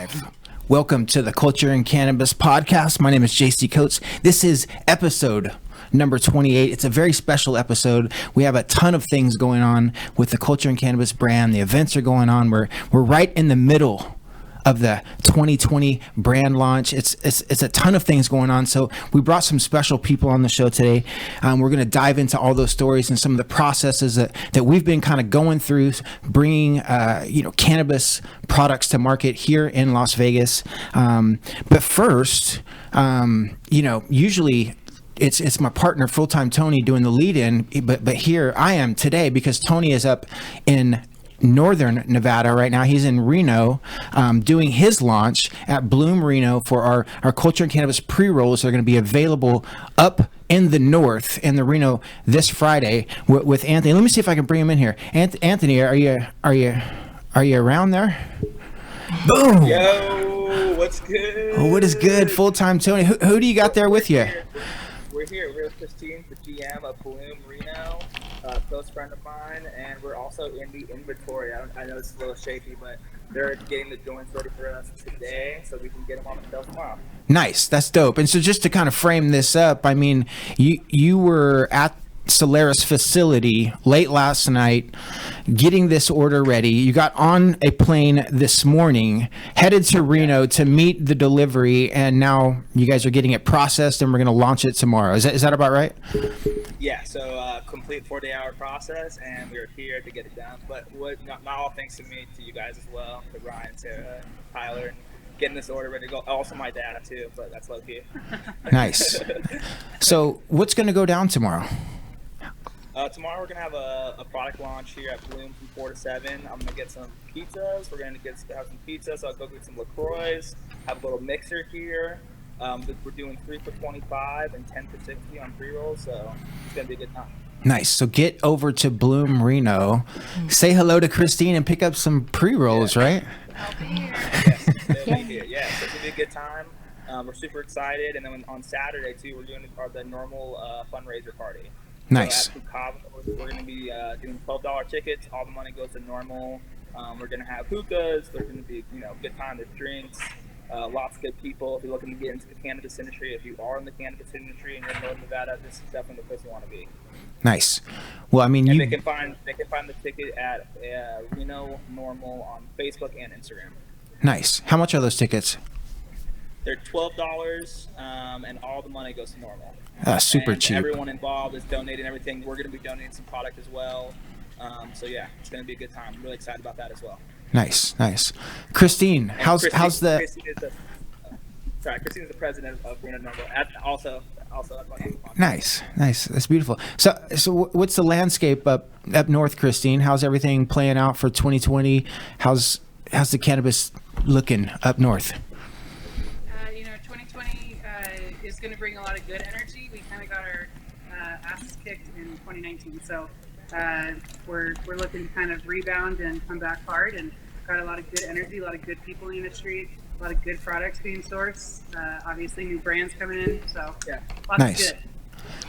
live. Welcome to the Culture and Cannabis podcast. My name is JC Coates. This is episode number 28. It's a very special episode. We have a ton of things going on with the Culture and Cannabis brand. The events are going on. We're right in the middle of the 2020 brand launch. It's a ton of things going on. So we brought some special people on the show today. We're going to dive into all those stories and some of the processes that we've been kind of going through, bringing cannabis products to market here in Las Vegas. But first, usually it's my partner, full-time Tony, doing the lead-in, but here I am today because Tony is up in Northern Nevada right now. He's in Reno doing his launch at Bloom Reno for our Culture and Cannabis pre-rolls. They're going to be available up in the north in the Reno this Friday with Anthony. Let me see if I can bring him in here. Anthony, are you around there? Boom. Yo, what's good? Oh, what is good? Full-time Tony. Who do you got there with you? We're here. We're with Christine, the GM of Bloom Reno, a close friend of mine, and we're also in the inventory. I know it's a little shaky, but they're getting the joints ready for us today so we can get them on the shelf tomorrow. Nice. That's dope. And so just to kind of frame this up, I mean, you were at Solaris facility late last night getting this order ready. You got on a plane this morning, headed to Reno to meet the delivery, and now you guys are getting it processed and we're going to launch it tomorrow. Is that about right? Yeah, so complete 40-hour process, and we're here to get it done. But not all thanks to me, to you guys as well, to Ryan, Sara, and Tyler, and getting this order ready to go. Also my dad too, but that's low key. Nice. So what's going to go down tomorrow? Tomorrow we're going to have a product launch here at Bloom from 4 to 7. I'm going to get some pizzas. We're going to have some pizzas, so I'll go get some LaCroix, have a little mixer here. We're doing 3 for $25 and 10 for $60 on pre-rolls, so it's going to be a good time. Nice. So get over to Bloom Reno, say hello to Christine, and pick up some pre-rolls, right? I'll be here. Yes, they'll be here. Yeah, so it's going to be a good time. We're super excited. And then on Saturday, too, we're doing the normal fundraiser party. Nice. So at Cabo, we're going to be doing $12 tickets. All the money goes to normal. We're going to have hookahs. There's going to be, good time. There's drinks. Lots of good people. If you're looking to get into the cannabis industry, if you are in the cannabis industry and you're in Northern Nevada, this is definitely the place you want to be. Nice. Well, I mean, they can find the ticket at Reno Normal on Facebook and Instagram. Nice. How much are those tickets? They're $12, and all the money goes to normal. Super and cheap. Everyone involved is donating everything. We're going to be donating some product as well. So yeah, it's going to be a good time. I'm really excited about that as well. Nice. Christine, how's the? Christine is the president of Reno Normal. Also. Nice. That's beautiful. So what's the landscape up north, Christine? How's everything playing out for 2020? How's the cannabis looking up north? 2020 is going to bring a lot of good energy. We kind of got our asses kicked in 2019, so we're looking to kind of rebound and come back hard, and got a lot of good energy, a lot of good people in the industry, a lot of good products being sourced, obviously new brands coming in, so yeah, lots of good.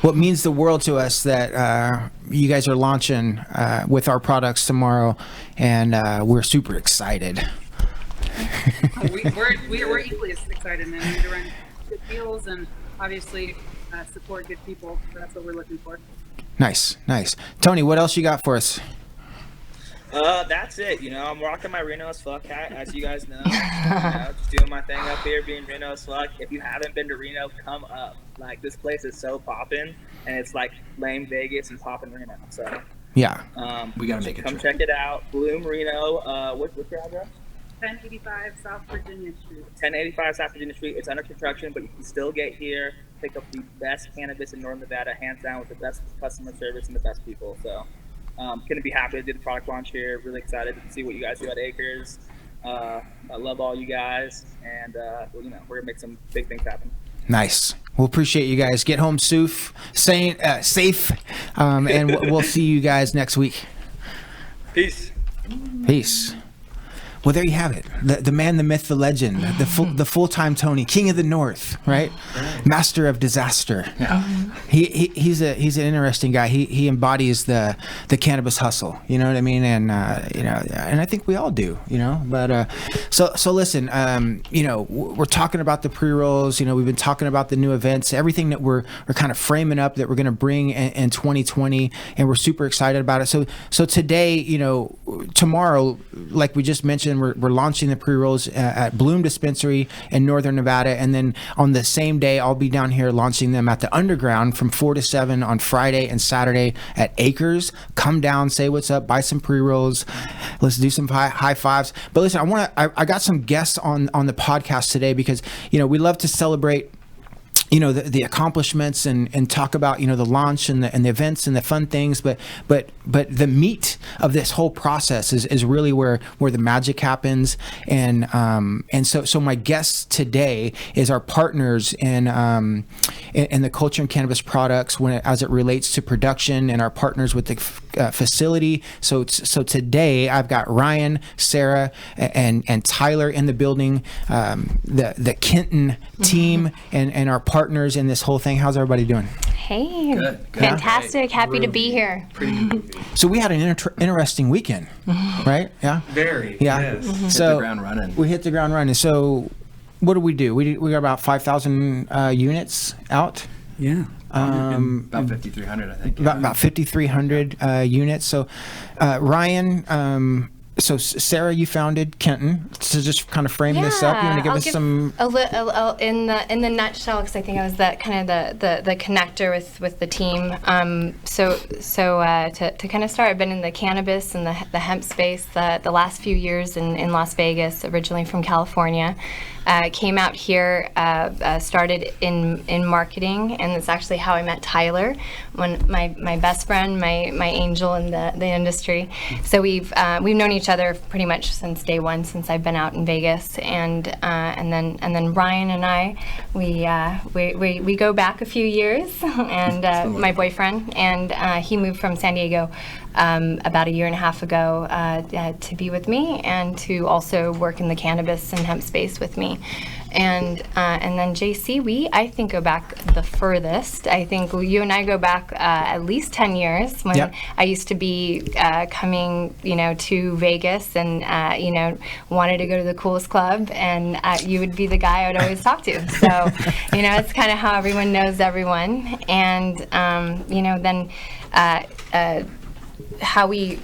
Well, it means the world to us that you guys are launching with our products tomorrow, and we're super excited. We're equally as excited, man. We need to run good deals and obviously support good people. That's what we're looking for. Nice. Tony, what else you got for us? That's it. I'm rocking my Reno as fuck hat, as you guys know. Just doing my thing up here, being Reno as fuck. If you haven't been to Reno, come up. Like, this place is so poppin', and it's like lame Vegas and poppin' Reno. So yeah, we gotta make it. Come check it out. Bloom Reno. What's your address? 1085 South Virginia Street. 1085 South Virginia Street. It's under construction, but you can still get here, pick up the best cannabis in Northern Nevada, hands down, with the best customer service and the best people. So, couldn't be happy to do the product launch here. Really excited to see what you guys do at Acres. I love all you guys, and we're gonna make some big things happen. Nice. We'll appreciate you guys. Get home safe, and we'll see you guys next week. Peace. Well, there you have it. The man, the myth, the legend, the full-time Tony, King of the North, right? Master of disaster. Yeah. He's an interesting guy. He embodies the cannabis hustle. You know what I mean? And and I think we all do. But so listen. We're talking about the pre-rolls. We've been talking about the new events, everything that we're kind of framing up that we're going to bring in 2020, and we're super excited about it. So today, tomorrow, like we just mentioned, we're launching the pre-rolls at Bloom Dispensary in Northern Nevada, and then on the same day, I'll be down here launching them at the Underground from 4 to 7 on Friday and Saturday at Acres. Come down, say what's up, buy some pre-rolls. Let's do some high fives. But listen, I got some guests on the podcast today because we love to celebrate the accomplishments and talk about the launch and the events and the fun things, but the meat of this whole process is really where the magic happens. And so my guest today is our partners in the culture and cannabis products as it relates to production, and our partners with the facility. So today I've got Ryan, Sara, and Tyler in the building, the Kenton team and our partners in this whole thing. How's everybody doing? Hey, Good. fantastic. Happy to be here. Pretty good movie. So we had an interesting weekend, right? Yeah. Very. Yeah. Yes. So Hit the ground running. we hit the ground running. So what do? We got about 5,000 units out. Yeah. About 5,300, I think. About 5,300 units. So Ryan. So Sara, you founded Kenton. To just kind of frame this up, you want to give us some in the nutshell, because I think I was that kind of the connector with the team. To kind of start, I've been in the cannabis and the hemp space the last few years in Las Vegas, originally from California. Came out here, started in marketing, and that's actually how I met Tyler, my best friend, my angel in the industry. So we've known each other pretty much since day one, since I've been out in Vegas, and then Ryan and I, we go back a few years, and my boyfriend, and he moved from San Diego about a year and a half ago to be with me and to also work in the cannabis and hemp space with me. And then JC, I think go back the furthest. I think you and I go back at least 10 years when I used to be coming, to Vegas and, wanted to go to the coolest club, and you would be the guy I would always talk to. So, it's kind of how everyone knows everyone. And, then how we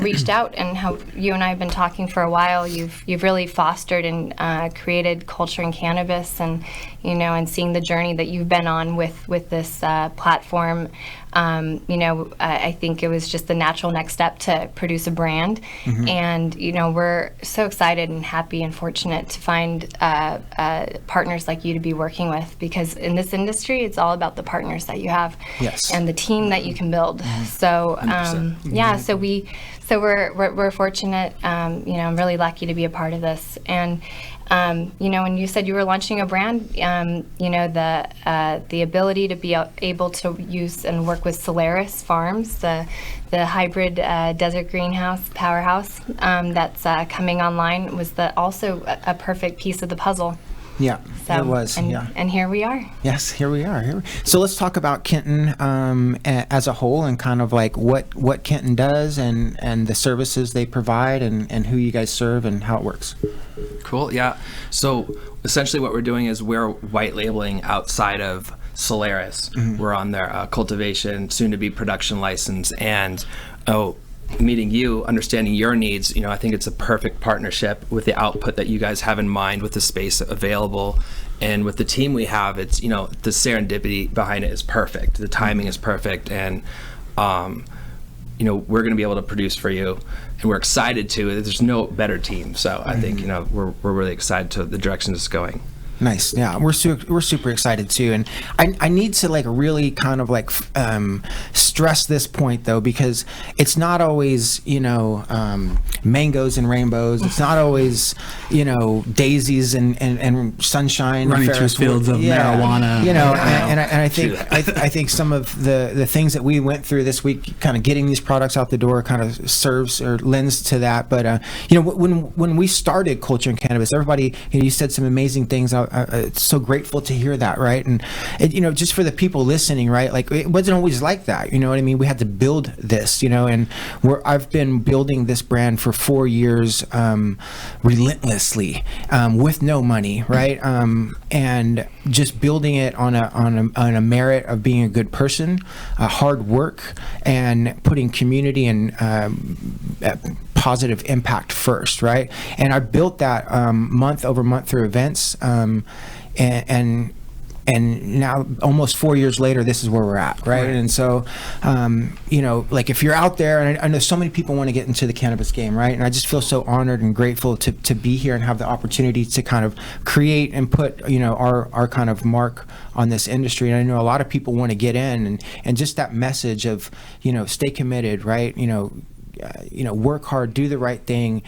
reached out, and how you and I have been talking for a while. You've really fostered and created culture and cannabis, and and seeing the journey that you've been on with this platform. I think it was just the natural next step to produce a brand, and we're so excited and happy and fortunate to find partners like you to be working with, because in this industry, it's all about the partners that you have, and the team that you can build. So So we're fortunate. I'm really lucky to be a part of this. And when you said you were launching a brand, the ability to be able to use and work with Solaris Farms, the hybrid desert greenhouse powerhouse that's coming online, was also a perfect piece of the puzzle. Yeah, so, it was. And here we are. Yes, here we are. So let's talk about Kenton as a whole, and kind of like what Kenton does, and the services they provide, and who you guys serve, and how it works. Cool. Yeah. So essentially, what we're doing is we're white labeling outside of Solaris. We're on their cultivation, soon to be production license, and meeting you, understanding your needs. I think it's a perfect partnership with the output that you guys have in mind, with the space available, and with the team we have. It's the serendipity behind it is perfect. The timing is perfect, and we're going to be able to produce for you, and we're excited to. There's no better team. So I think we're really excited to the direction it's going. Nice. Yeah, we're super excited too, and I need to like really kind of like stress this point though, because it's not always mangoes and rainbows. It's not always daisies and sunshine. Running through fields of marijuana. And I think some of the things that we went through this week, kind of getting these products out the door, kind of serves or lends to that. But when we started Culture and Cannabis, everybody, you said some amazing things. It's so grateful to hear that, right? And just for the people listening, right? Like it wasn't always like that, you know what I mean? We had to build this, and I've been building this brand for 4 years, relentlessly, with no money, right? And just building it on a merit of being a good person, hard work, and putting community and positive impact first, right? And I built that month over month through events, and now almost 4 years later, this is where we're at, right? And so, like if you're out there, and I know so many people want to get into the cannabis game, right? And I just feel so honored and grateful to be here and have the opportunity to kind of create and put, our kind of mark on this industry. And I know a lot of people want to get in, and just that message of, stay committed, right? Work hard, do the right thing,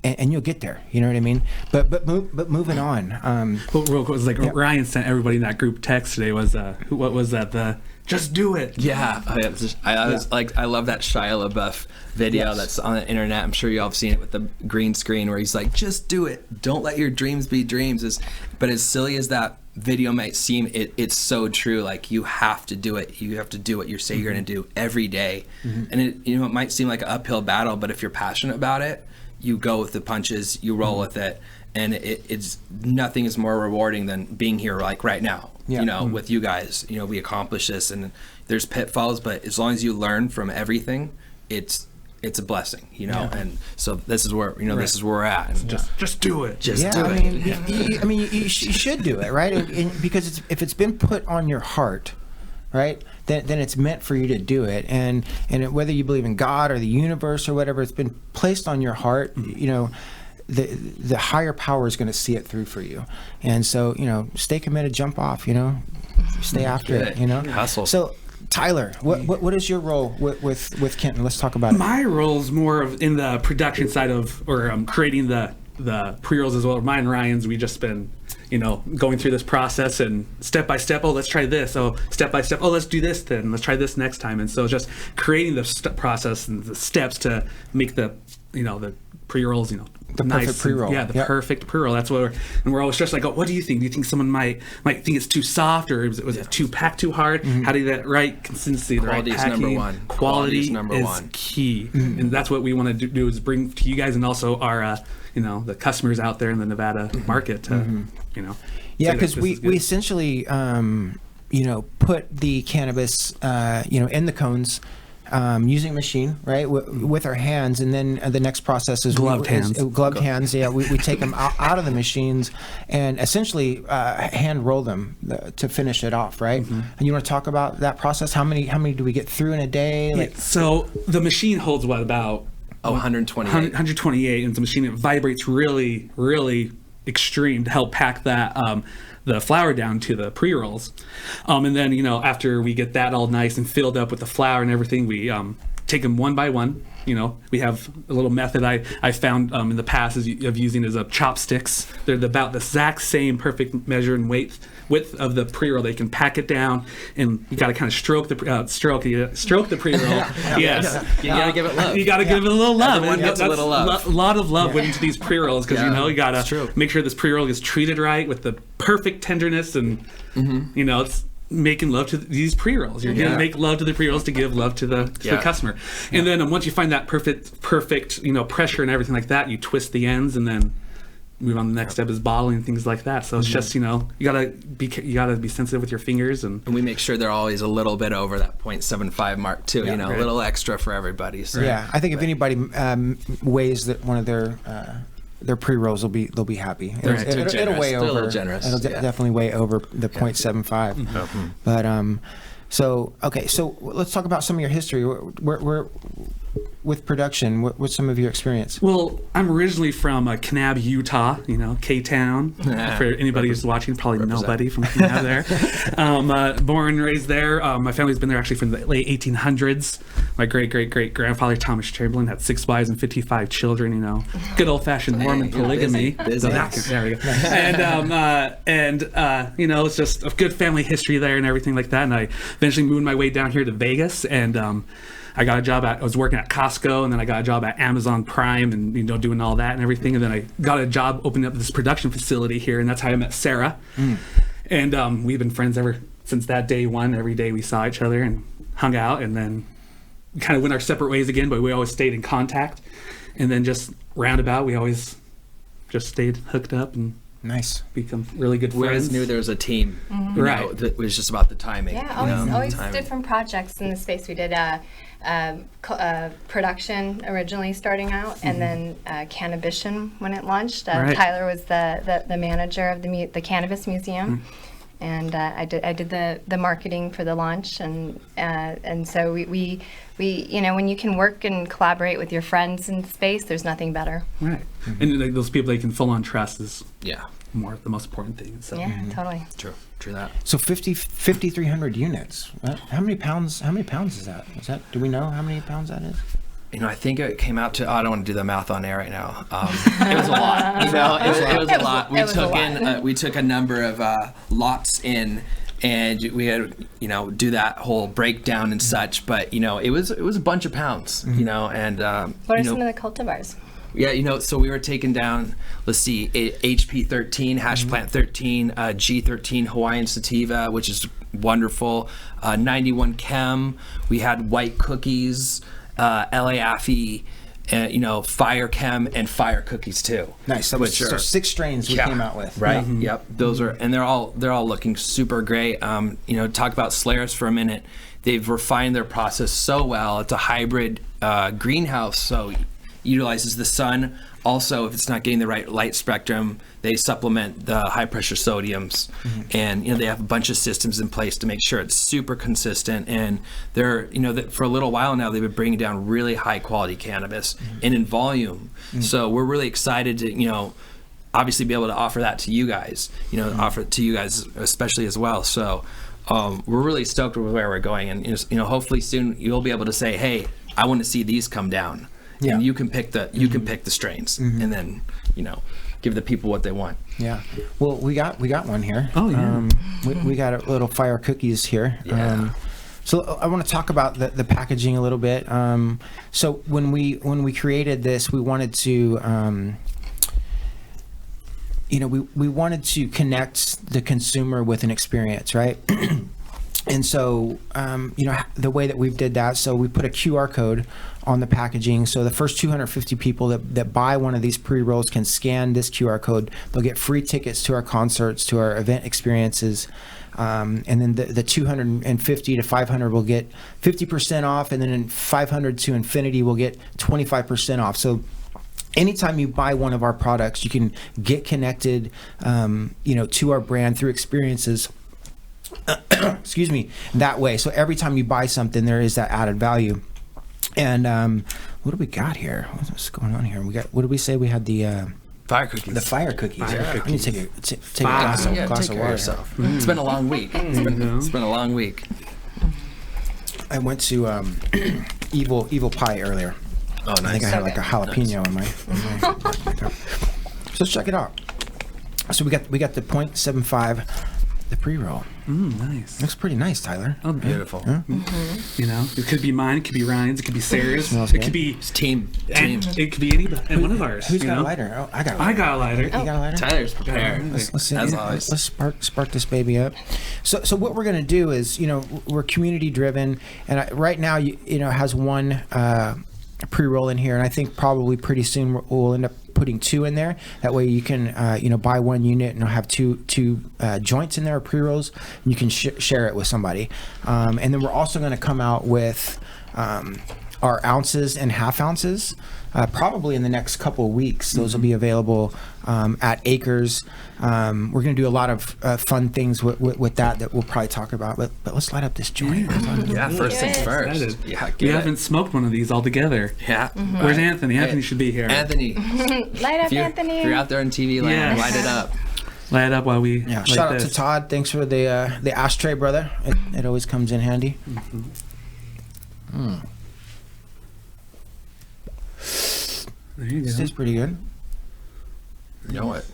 and you'll get there. You know what I mean? But moving on. Well, real quick, it was like Ryan sent everybody in that group text today. What was that? The just do it. Yeah, I was like, I love that Shia LaBeouf video that's on the internet. I'm sure you all have seen it with the green screen where he's like, just do it. Don't let your dreams be dreams. But as silly as that video might seem, it's so true. Like you have to do it. You have to do what you say you're going to do every day. And it might seem like an uphill battle, but if you're passionate about it, you go with the punches, you roll with it, and it's nothing is more rewarding than being here like right now. With you guys, we accomplish this, and there's pitfalls, but as long as you learn from everything, it's a blessing, and so this is where this is where we're at. And just do it. Just do it. You should do it, right? And because if it's been put on your heart, right, then it's meant for you to do it. And whether you believe in God or the universe or whatever, it's been placed on your heart, the higher power is going to see it through for you. And so, stay committed, jump off, stay after it, Hustle. So Tyler, what is your role with Kenton? Let's talk about it. My role is more of in the production side of, or creating the pre-rolls as well. Mine and Ryan's, we just been, going through this process and step by step. Oh, let's try this. Oh, step by step. Oh, let's do this then. Let's try this next time. And so just creating the process and the steps to make the pre-rolls, the nice perfect pre-roll. Yeah, the perfect pre-roll. That's what we're always just like, oh, what do you think? Do you think someone might think it's too soft, or was it too packed too hard? How do you get that right consistency, the right packing? Number one. Quality is key. And that's what we want to do is bring to you guys and also our the customers out there in the Nevada market to Yeah, because we essentially put the cannabis in the cones, using a machine, right, with our hands, and then the next process is gloved hands. Yeah, we take them out of the machines and essentially hand roll them to finish it off, right? And you want to talk about that process? How many do we get through in a day? So the machine holds about 128. 128, and the machine, it vibrates really, really extreme to help pack that the flour down to the pre-rolls. And then, after we get that all nice and filled up with the flour and everything, we take them one by one. We have a little method I found in the past of using as chopsticks. They're about the exact same perfect measure and width of the pre-roll. They can pack it down, and you got to kind of stroke the pre-roll. Yes, you got to give it love. You got to give it a little love. Everyone gets a little love. A lot of love went into these pre-rolls because you got to make sure this pre-roll is treated right with the perfect tenderness, and it's making love to these pre-rolls. You're gonna make love to the pre-rolls to give love to the customer. And then once you find that perfect pressure and everything like that, you twist the ends and then move on. The next step is bottling and things like that. So it's just you gotta be sensitive with your fingers, and we make sure they're always a little bit over that 0.75 mark too. A little extra for everybody. So. Yeah, I think if anybody weighs that one of their pre-rolls, they'll be happy. It'll weigh over. A little generous. It'll definitely weigh over the 0.75. But so let's talk about some of your history. with production? What's some of your experience? Well, I'm originally from Kanab, Utah, K-Town. For anybody who's watching, probably nobody from Kanab there. Born and raised there. My family's been there actually from the late 1800s. My great-great-great-grandfather, Thomas Chamberlain, had 6 wives and 55 children, Good old-fashioned Mormon polygamy. Busy. So there we go. And it's just a good family history there and everything like that. And I eventually moved my way down here to Vegas, and I got a job I was working at Costco, and then I got a job at Amazon Prime, and doing all that and everything. And then I got a job opening up this production facility here, and that's how I met Sara. And we've been friends ever since that day one. Every day we saw each other and hung out, and then kind of went our separate ways again, but we always stayed in contact. And then just roundabout, we always just stayed hooked up and Nice. become really good friends. We always knew there was a team. Right. It was just about the timing. Yeah, always timing. different projects in the space. We did production originally starting out, and then Cannabis when it launched. Right. Tyler was the manager of the Cannabis Museum, and I did the marketing for the launch, and so we when you can work and collaborate with your friends in space, there's nothing better. Right. And like, those people they can full on trust is Yeah. the most important thing. So. Yeah, totally. True that. So 5,300 units. How many pounds is that? Do we know how many pounds that is? I think it came out to, I don't want to do the math on air right now. It was a lot. It was a lot. We took a number of lots in, and we had, do that whole breakdown and such, but, it was a bunch of pounds, and What are some of the cultivars? Yeah, so we were taking down, let's see, HP 13, hash plant 13, G13 Hawaiian sativa, which is wonderful, 91 chem. We had white cookies, LA Affy, fire chem, and fire cookies too. Nice. So 6 strains we came out with. Right. Yep. Those are, and they're all looking super great. Talk about Solaris for a minute. They've refined their process so well. It's a hybrid greenhouse, so utilizes the sun. Also, if it's not getting the right light spectrum, they supplement the high pressure sodiums, and they have a bunch of systems in place to make sure it's super consistent. And they're for a little while now they've been bringing down really high quality cannabis and in volume. So we're really excited to obviously be able to offer that to you guys. Offer it to you guys especially as well. So we're really stoked with where we're going, and hopefully soon you'll be able to say, hey, I want to see these come down. Yeah. And you can pick the strains, and then give the people what they want. Yeah. Well, we got one here. Oh yeah. We got a little fire cookies here. Yeah. So I want to talk about the packaging a little bit. So when we created this, we wanted to we wanted to connect the consumer with an experience, right? And so, the way that we did that, so we put a QR code on the packaging. So the first 250 people that buy one of these pre-rolls can scan this QR code. They'll get free tickets to our concerts, to our event experiences. And then the 250 to 500 will get 50% off. And then 500 to infinity will get 25% off. So anytime you buy one of our products, you can get connected, to our brand through experiences. Excuse me, that way. So every time you buy something, there is that added value. And what do we got here? What's going on here? We got, what did we say? We had the fire cookies. The fire cookies. I need to take a glass take of care water. of yourself. It's been a long week. It's been a long week. I went to Evil Pie earlier. Oh, nice. I think I had like a jalapeno in my so let's check it out. So we got the 0.75, the pre-roll. Nice. Looks pretty nice, Tyler. Oh, Beautiful. Yeah. It could be mine, it could be Ryan's, it could be Sarah's, Smells it good. could be It's team. it could be anybody, one of ours. Who's got a lighter? Oh, I got a I lighter. got a lighter. You got a lighter? Tyler's prepared. Let's see. As always. Let's spark this baby up. So what we're gonna do is, we're community driven, and right now, it has one pre-roll in here, and I think probably pretty soon we'll end up putting 2 in there. That way you can buy one unit and have two joints in there, pre-rolls, and you can share it with somebody. And then we're also going to come out with our ounces and half ounces. Probably in the next couple of weeks, those will be available at Acres. We're going to do a lot of fun things with that we'll probably talk about. But let's light up this joint. Yeah, first things first. Excited. Yeah, We haven't smoked one of these all together. Yeah. Where's Anthony? Anthony should be here. Anthony, Light up, if you're, Anthony. if you're out there in TV land, Yes. light it up. Light it up while we. Yeah, light shout out this. to Todd. Thanks for the ashtray, brother. It always comes in handy. There you This go. is pretty good. You know what?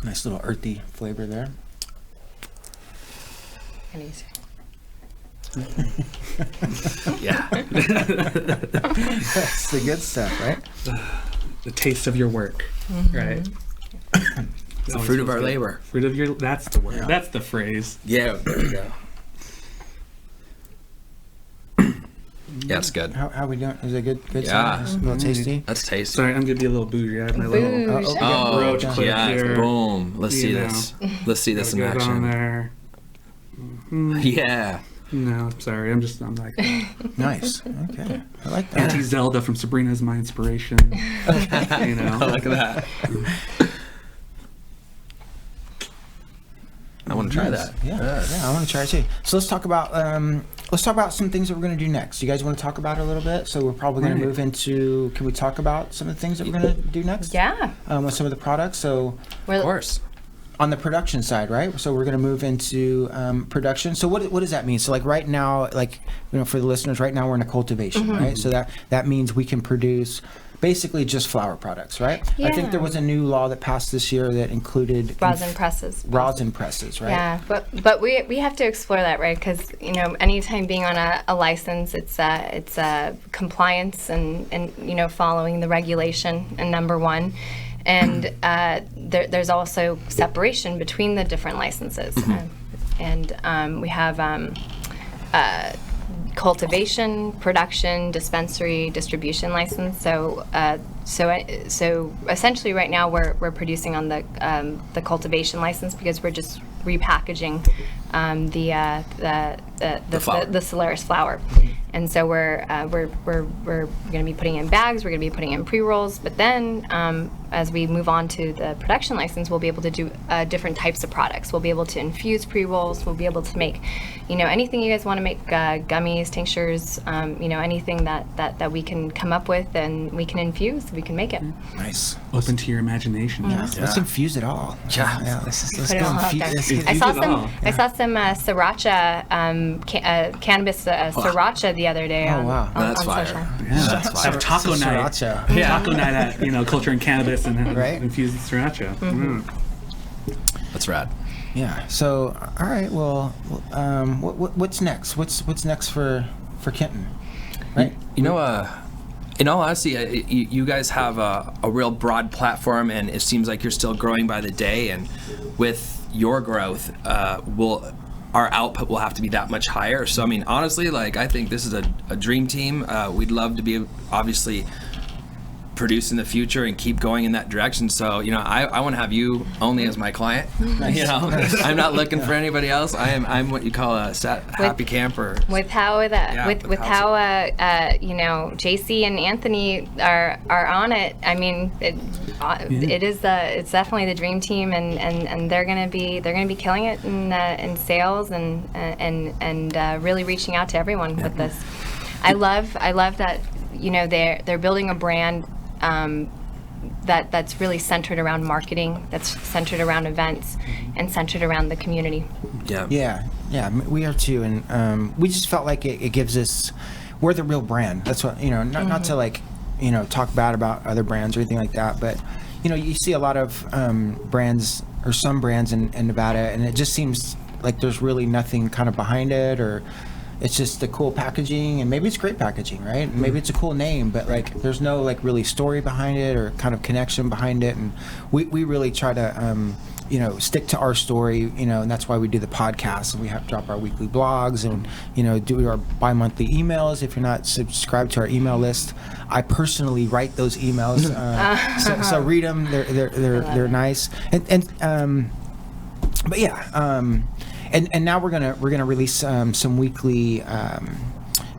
Nice little earthy flavor there. And he's- Yeah. That's the good stuff, right? The taste of your work, right? It's the fruit of our labor. Fruit of your. That's the word. Yeah. That's the phrase. Yeah, there you go. Yeah, it's good. How we doing? Is it good? Good. Yeah. Sara? A little tasty. That's tasty. Sorry, I'm gonna be a little bougie. I have my little. Bougie. Oh, roach clip yeah. here. Boom. Let's see You this. Let's see this in Gotta get it on action. there. Yeah. No, sorry. I'm like Nice. Okay. I like that. Auntie Zelda from Sabrina is my inspiration. You know. Look at that. I want to try that. Yeah, I want to try it too. So let's talk about some things that we're going to do next. You guys want to talk about it a little bit? So we're probably going Right. to move into. Can we talk about some of the things that we're going to do next? Yeah. With some of the products. So We're, Of course. on the production side, right? So we're going to move into production. So what does that mean? So like right now, like for the listeners, right now we're in a cultivation, right? So that means we can produce basically just flower products, right? I think Yeah. there was a new law that passed this year that included rosin presses. rosin presses, right? Yeah, but we have to explore that, right? Because anytime being on a license, it's compliance and following the regulation and number one, and there's also separation between the different licenses, and we have cultivation, production, dispensary, distribution license. So essentially, right now we're producing on the cultivation license because we're just repackaging the flower. the Solaris flower, and so we're going to be putting in bags. We're going to be putting in pre-rolls, but then as we move on to the production license, we'll be able to do different types of products. We'll be able to infuse pre-rolls. We'll be able to make, anything you guys want to make, gummies, tinctures, anything that we can come up with and we can infuse. We can make it. Nice. Open to your imagination. Let's infuse it all. Yeah. Let's Put it all out there. I I saw some Sriracha, cannabis Sriracha the other day. Oh, on, wow. on, That's on fire. social. Yeah, That's fire. have taco night. Sriracha. Yeah. Taco night at Culture and Cannabis and have Right. infused sriracha. That's rad. Yeah. So, all right. Well, what's next? What's next for Kenton? Right. In all honesty, you guys have a real broad platform, and it seems like you're still growing by the day. And with your growth, our output will have to be that much higher. So, I mean, honestly, I think this is a dream team. We'd love to be obviously produce in the future and keep going in that direction. So, I want to have you only as my client. I'm not looking for anybody else. I'm what you call a happy camper. With how JC and Anthony are on it, I mean, it's definitely the dream team, and they're gonna be killing it in sales and really reaching out to everyone with this. I love that they're building a brand that's really centered around marketing, that's centered around events, and centered around the community. Yeah. We are too, and we just felt like it gives us. We're the real brand. That's what not to talk bad about other brands or anything like that, but you see a lot of brands or some brands in Nevada, and it just seems like there's really nothing kind of behind it, or it's just the cool packaging, and maybe it's great packaging, right? And maybe it's a cool name, but there's no really story behind it or kind of connection behind it. And we really try to stick to our story, and that's why we do the podcast, and we have to drop our weekly blogs and do our bi-monthly emails. If you're not subscribed to our email list, I personally write those emails, so read them. They're nice, but yeah. and now we're gonna release some weekly.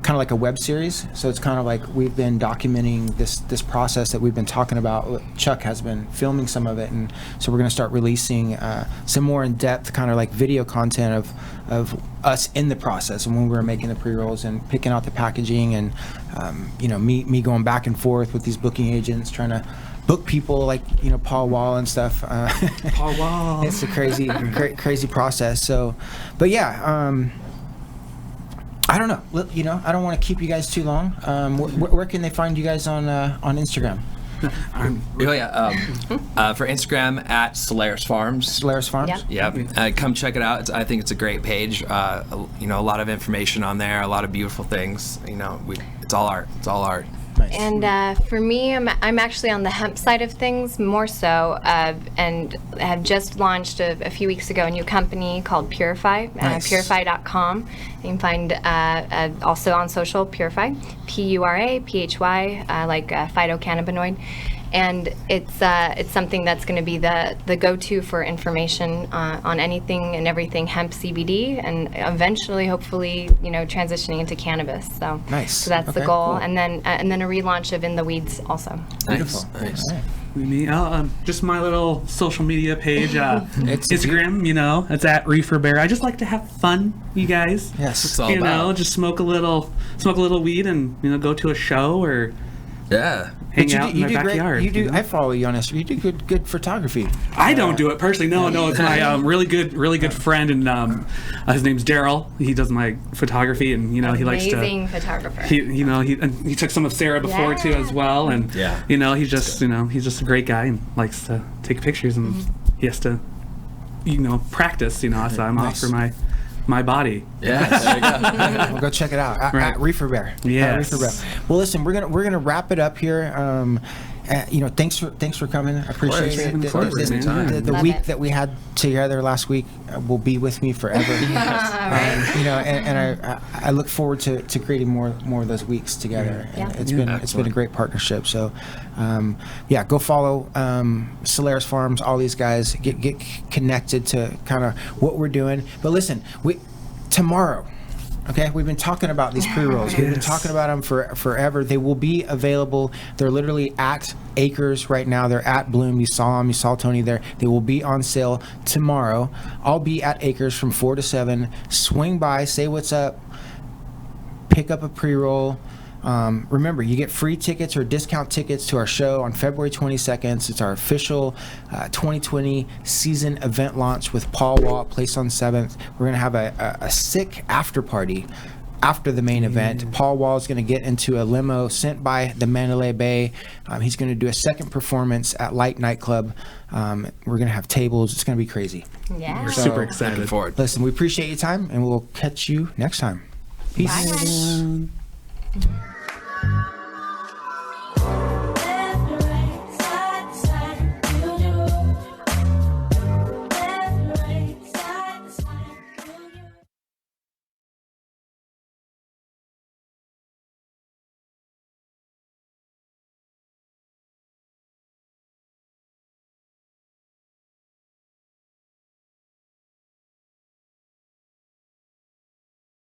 Kind of like a web series, so it's kind of like we've been documenting this process that we've been talking about. Chuck has been filming some of it, and so we're going to start releasing some more in-depth kind of like video content of us in the process and when we were making the pre-rolls and picking out the packaging, and me going back and forth with these booking agents trying to book people like Paul Wall and stuff. Paul Wall. It's a crazy process. So, but yeah. I don't know. I don't want to keep you guys too long. Where can they find you guys on Instagram? For Instagram at Solaris Farms. Solaris Farms. Yep. Come check it out. I think it's a great page. A lot of information on there. A lot of beautiful things. It's all art. It's all art. Nice. And for me, I'm actually on the hemp side of things more so, and have just launched a few weeks ago a new company called Purify, Nice. Purify.com. You can find also on social, Purify, Puraphy, like phytocannabinoid. And it's something that's going to be the go-to for information on anything and everything hemp CBD, and eventually, hopefully, transitioning into cannabis. So Nice. So that's the Okay, goal, cool. and then a relaunch of In the Weeds also. Beautiful. Nice. All right. Me, just my little social media page, It's Instagram. It's at Reefer Bear. I just like to have fun, you guys. Yes. It's all about. Just smoke a little weed, and go to a show or Yeah. hang But out in my backyard. Great. You do. I follow you on Instagram. You do good photography. I don't do it personally. No, it's my really good friend, and his name's Daryl. He does my photography, and he likes to. Amazing photographer. He took some of Sarah before too as well, and Yeah. he's just he's just a great guy and likes to take pictures, and he has to practice. So I'm Nice. off for my body. Yeah. There you go. Well, go check it out at Right. Reefer Bear. Yes. Reefer Bear. Well, listen, we're gonna wrap it up here. Thanks for coming. I appreciate it. Of course, man. The Love week it. that we had together last week will be with me forever. And I look forward to creating more of those weeks together. Yeah. And it's been a great partnership. So, go follow Solaris Farms. All these guys get connected to kind of what we're doing. But listen, tomorrow. Okay, we've been talking about these pre-rolls. We've been talking about them for forever. They will be available. They're literally at Acres right now. They're at Bloom. You saw them. You saw Tony there. They will be on sale tomorrow. I'll be at Acres from 4 to 7. Swing by, say what's up, pick up a pre-roll. Remember, you get free tickets or discount tickets to our show on February 22nd. It's our official 2020 season event launch with Paul Wall, placed on 7th. We're going to have a sick after party after the main event. Paul Wall is going to get into a limo sent by the Mandalay Bay. He's going to do a second performance at Light Nightclub. We're going to have tables. It's going to be crazy. Yeah. We're So, super Looking excited. forward. Listen, we appreciate your time, and we'll catch you next time. Peace. Bye, guys.